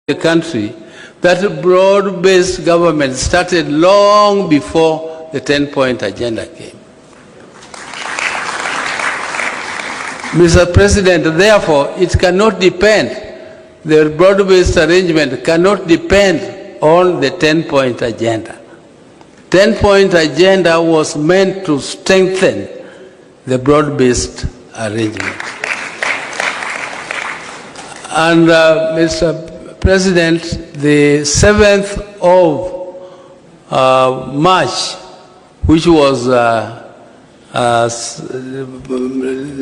the country that broad-based government started long before the 10-point agenda came. Mr. President, therefore, it cannot depend, the broad-based arrangement cannot depend on the 10-point agenda. 10-point agenda was meant to strengthen the broad-based arrangement. And Mr. President, the 7th of March, which was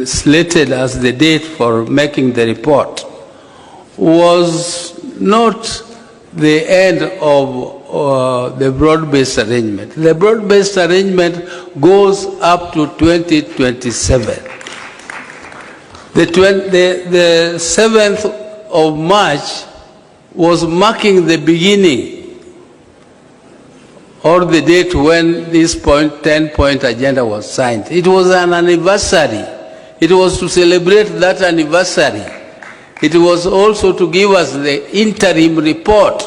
slated as the date for making the report, was not the end of the broad-based arrangement. The broad-based arrangement goes up to 2027. The 7th of March was marking the beginning or the date when this 10-point agenda was signed. It was an anniversary. It was to celebrate that anniversary. It was also to give us the interim report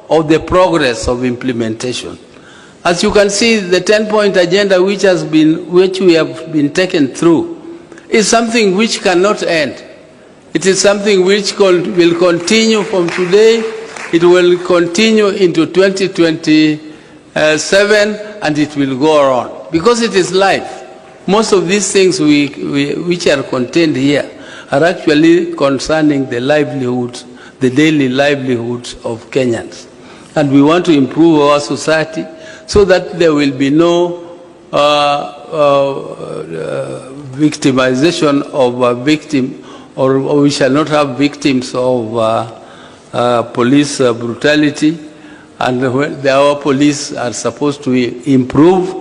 of the progress of implementation. As you can see, the 10-point agenda which we have been taken through is something which cannot end. It is something which will continue from today. It will continue into 2027, and it will go on because it is life. Most of these things which are contained here are actually concerning the livelihoods, the daily livelihoods of Kenyans. And we want to improve our society so that there will be no victimization of a victim, or we shall not have victims of police brutality. And our police are supposed to improve,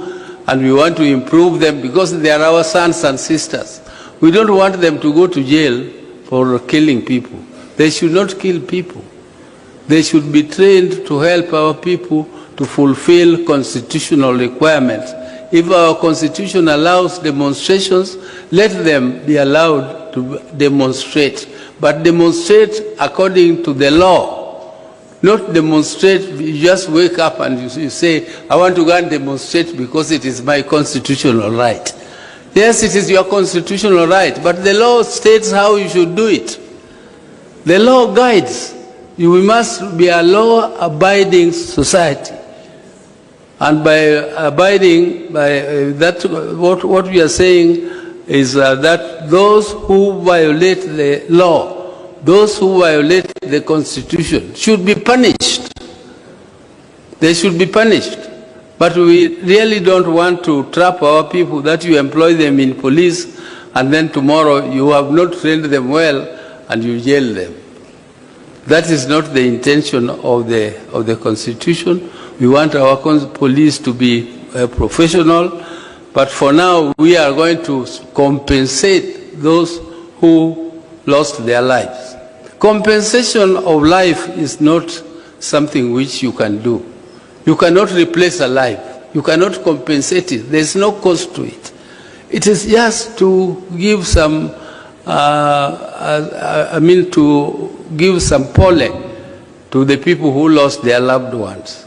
and we want to improve them because they are our sons and sisters. We don't want them to go to jail for killing people. They should not kill people. They should be trained to help our people to fulfill constitutional requirements. If our constitution allows demonstrations, let them be allowed to demonstrate, but demonstrate according to the law. Not demonstrate, you just wake up and you say, I want to go and demonstrate because it is my constitutional right. Yes, it is your constitutional right, but the law states how you should do it. The law guides. We must be a law-abiding society. And by abiding by that, what we are saying is that those who violate the law, those who violate the Constitution should be punished. They should be punished. But we really don't want to trap our people that you employ them in police and then tomorrow you have not trained them well and you jail them. That is not the intention of the Constitution. We want our police to be professional, but for now we are going to compensate those who lost their lives. Compensation of life is not something which you can do. You cannot replace a life. You cannot compensate it. There is no cost to it. It is just to give some, to give some pole to the people who lost their loved ones.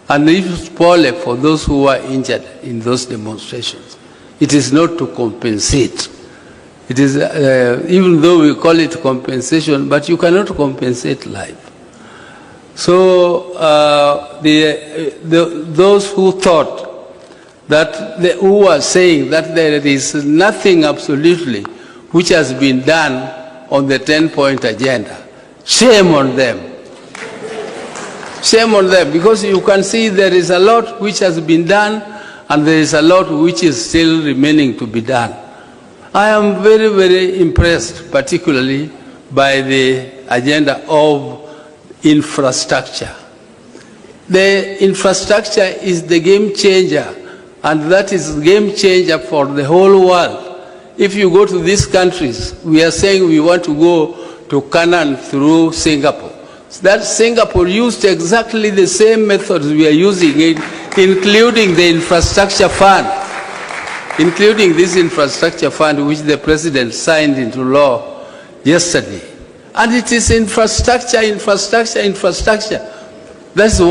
And if pole for those who were injured in those demonstrations. It is not to compensate. It is, even though we call it compensation, but you cannot compensate life. So those who thought that, who were saying that there is nothing absolutely which has been done on the 10-point agenda, shame on them. Shame on them, because you can see there is a lot which has been done and there is a lot which is still remaining to be done. I am very, very impressed, particularly by the agenda of infrastructure. The infrastructure is the game changer, and that is game changer for the whole world. If you go to these countries, we are saying we want to go to Canaan through Singapore. That Singapore used exactly the same methods we are using, including the infrastructure fund, including this infrastructure fund which the President signed into law yesterday. And it is infrastructure. That's what